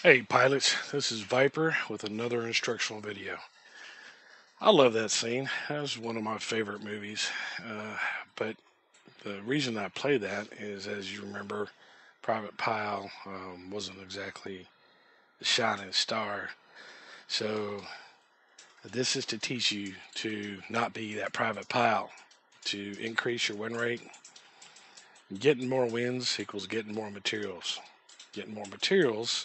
Hey pilots, this is Viper with another instructional video. I love that scene. That's one of my favorite movies. But the reason I play that is, as you remember, Private Pile wasn't exactly the shining star. So this is to teach you to not be that Private Pile, to increase your win rate. Getting more wins equals getting more materials. Getting more materials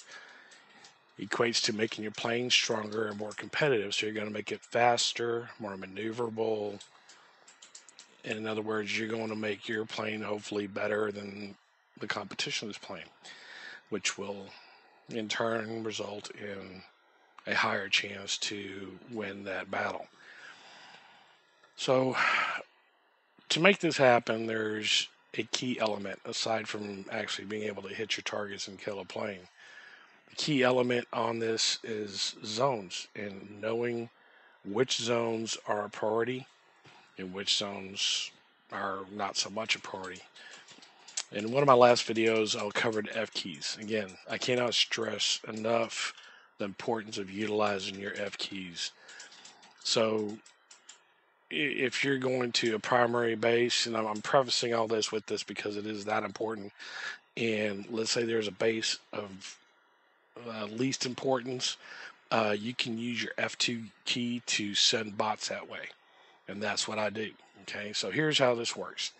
equates to making your plane stronger and more competitive. So you're going to make it faster, more maneuverable. And in other words, you're going to make your plane hopefully better than the competition's plane, which will in turn result in a higher chance to win that battle. So to make this happen, there's a key element aside from actually being able to hit your targets and kill a plane. The key element on this is zones and knowing which zones are a priority and which zones are not so much a priority. In one of my last videos, I covered F keys. Again, I cannot stress enough the importance of utilizing your F keys. So if you're going to a primary base, and I'm prefacing all this with this because it is that important, and let's say there's a base of least importance, you can use your F2 key to send bots that way. And that's what I do. Okay, so here's how this works.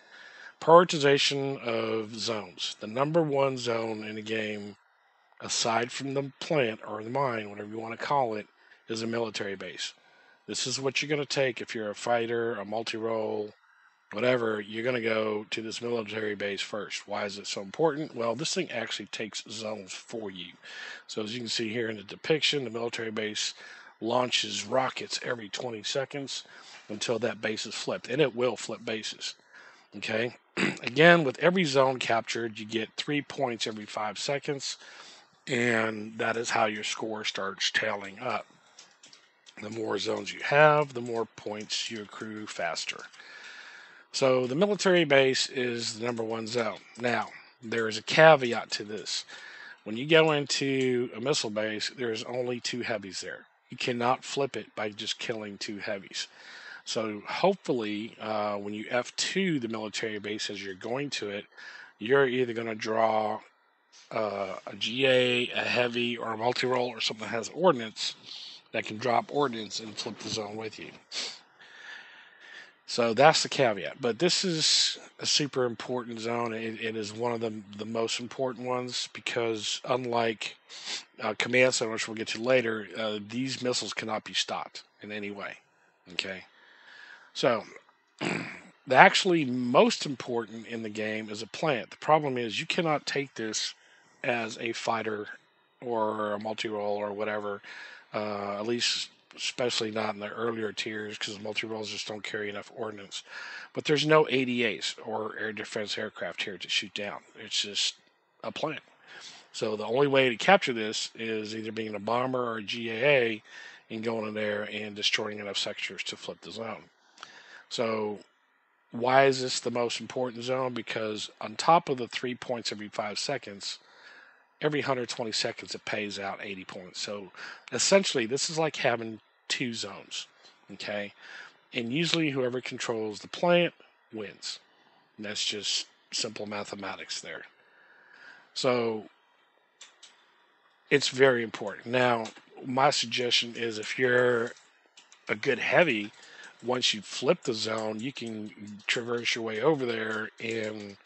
Prioritization of zones. The number one zone in a game, aside from the plant or the mine, whatever you want to call it, is a military base. This is what you're going to take if you're a fighter, a multi-role, whatever. You're going to go to this military base first. Why is it so important? Well, this thing actually takes zones for you. So as you can see here in the depiction, the military base launches rockets every 20 seconds until that base is flipped, and it will flip bases. Okay. Again, with every zone captured, you get 3 points every 5 seconds, and that is how your score starts tailing up. The more zones you have, the more points you accrue faster. So the military base is the number one zone. Now, there is a caveat to this. When you go into a missile base, there's only 2 heavies there. You cannot flip it by just killing 2 heavies. So hopefully, when you F2 the military base as you're going to it, you're either going to draw a GA, a heavy, or a multi-role, or something that has ordnance that can drop ordnance and flip the zone with you. So that's the caveat. But this is a super important zone. It is one of the most important ones because unlike command center, which we'll get to later, these missiles cannot be stopped in any way. Okay. So the actually most important in the game is a plant. The problem is you cannot take this as a fighter or a multi-role or whatever, at least especially not in the earlier tiers because multi-roles just don't carry enough ordnance. But there's no ADAs or air defense aircraft here to shoot down. It's just a plant. So the only way to capture this is either being a bomber or a GAA and going in there and destroying enough sectors to flip the zone. So why is this the most important zone? Because on top of the 3 points every 5 seconds, every 120 seconds it pays out 80 points. So essentially, this is like having 2 zones. Okay? And usually, whoever controls the plant wins. And that's just simple mathematics there. So it's very important. Now, my suggestion is if you're a good heavy, once you flip the zone, you can traverse your way over there and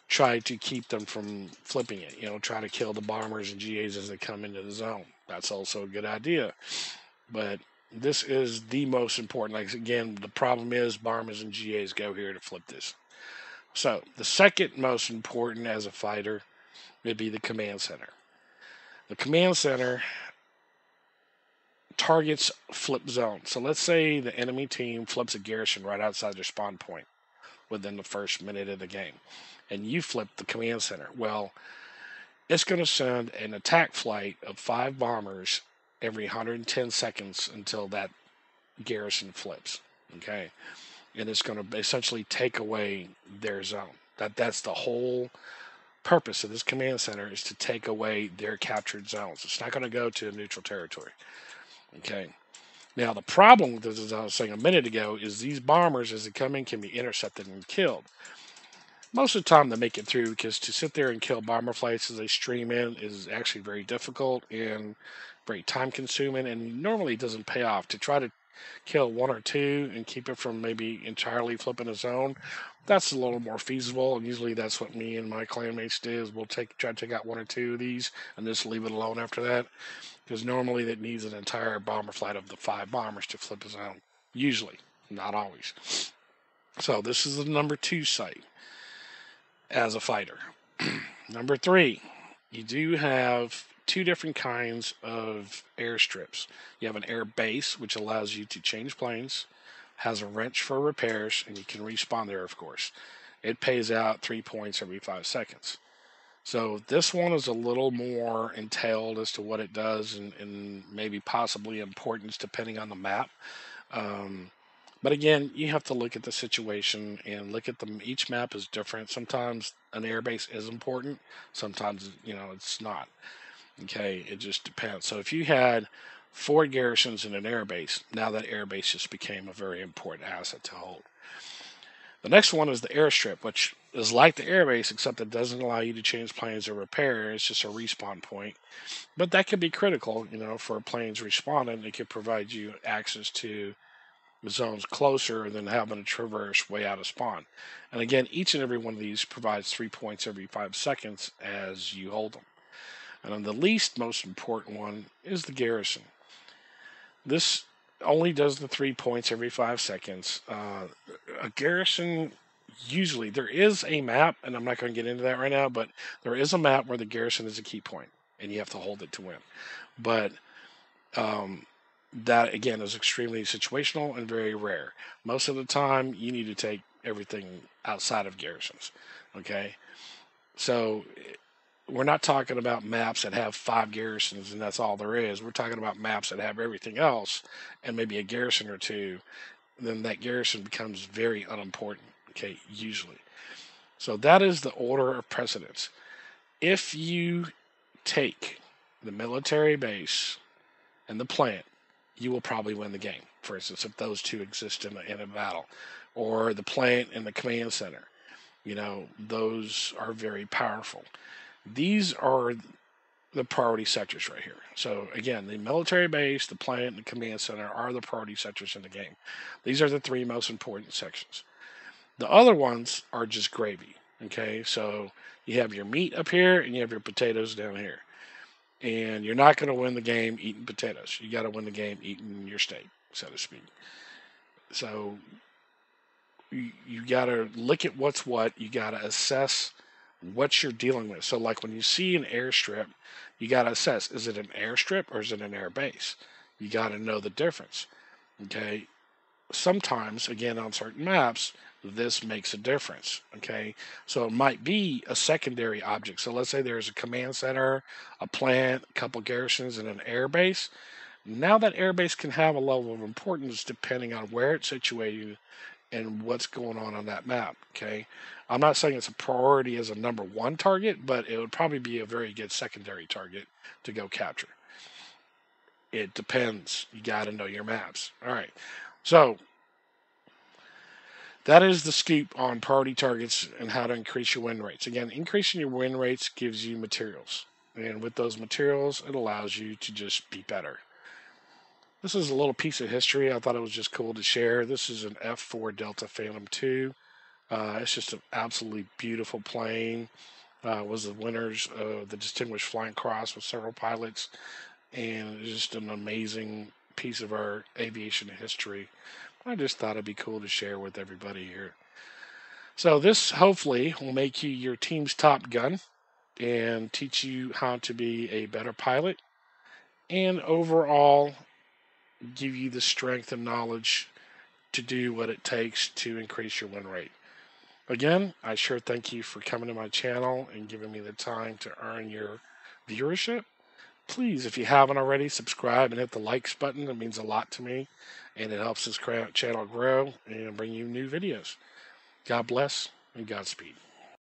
try to keep them from flipping it. You know, try to kill the bombers and GAs as they come into the zone. That's also a good idea. But this is the most important. Like again, the problem is bombers and GAs go here to flip this. So the second most important as a fighter would be the command center. The command center targets flip zone. So let's say the enemy team flips a garrison right outside their spawn point within the first minute of the game, and you flip the command center. Well, it's going to send an attack flight of 5 bombers every 110 seconds until that garrison flips. Okay, and it's going to essentially take away their zone. That's the whole purpose of this command center is to take away their captured zones. It's not going to go to neutral territory. Okay. Now, the problem with this, as I was saying a minute ago, is these bombers, as they come in, can be intercepted and killed. Most of the time, they make it through, because to sit there and kill bomber flights as they stream in is actually very difficult and very time consuming, and normally doesn't pay off. To try to kill one or two and keep it from maybe entirely flipping a zone, that's a little more feasible. And usually that's what me and my clanmates do, is we'll try to take out one or two of these and just leave it alone after that, because normally it needs an entire bomber flight of the 5 bombers to flip a zone. Usually, not always. So this is the number 2 site as a fighter. Number 3, you do have 2 different kinds of airstrips. You have an air base, which allows you to change planes, has a wrench for repairs, and you can respawn there, of course. It pays out 3 points every 5 seconds. So this one is a little more entailed as to what it does, and maybe possibly importance depending on the map. But again, you have to look at the situation and look at them. Each map is different. Sometimes an airbase is important. Sometimes, it's not. Okay, it just depends. So if you had 4 garrisons in an airbase, now that airbase just became a very important asset to hold. The next one is the airstrip, which is like the airbase, except it doesn't allow you to change planes or repair. It's just a respawn point. But that could be critical, for planes respawning. It could provide you access to the zones closer than having to traverse way out of spawn. And again, each and every one of these provides 3 points every 5 seconds as you hold them. And then the least most important one is the garrison. This only does the 3 points every 5 seconds. A garrison, usually, there is a map, and I'm not going to get into that right now, but there is a map where the garrison is a key point, and you have to hold it to win. But that, again, is extremely situational and very rare. Most of the time, you need to take everything outside of garrisons. Okay? So we're not talking about maps that have 5 garrisons and that's all there is. We're talking about maps that have everything else and maybe a garrison or 2. Then that garrison becomes very unimportant, okay, usually. So that is the order of precedence. If you take the military base and the plant, you will probably win the game. For instance, if those 2 exist in a battle, or the plant and the command center, those are very powerful. These are the priority sectors right here. So again, the military base, the plant, and the command center are the priority sectors in the game. These are the 3 most important sections. The other ones are just gravy. Okay, so you have your meat up here and you have your potatoes down here. And you're not going to win the game eating potatoes. You got to win the game eating your steak, so to speak. So you got to look at what's what. You got to assess what you're dealing with. So like when you see an airstrip, you got to assess, is it an airstrip or is it an air base? You got to know the difference. Okay. Sometimes, again, on certain maps, this makes a difference. Okay. So it might be a secondary object. So let's say there's a command center, a plant, a couple garrisons, and an air base. Now that air base can have a level of importance depending on where it's situated and what's going on that map. Okay, I'm not saying it's a priority as a number 1 target, but it would probably be a very good secondary target to go capture. It depends. You got to know your maps. All right, so that is the scoop on priority targets and how to increase your win rates. Again, increasing your win rates gives you materials, and with those materials, it allows you to just be better. This is a little piece of history. I thought it was just cool to share. This is an F4 Delta Phantom 2. It's just an absolutely beautiful plane. Was the winners of the Distinguished Flying Cross with several pilots. And it's just an amazing piece of our aviation history. I just thought it'd be cool to share with everybody here. So this hopefully will make you your team's top gun and teach you how to be a better pilot. And overall, give you the strength and knowledge to do what it takes to increase your win rate. Again, I sure thank you for coming to my channel and giving me the time to earn your viewership. Please, if you haven't already, subscribe and hit the likes button. It means a lot to me, and it helps this channel grow and bring you new videos. God bless and Godspeed.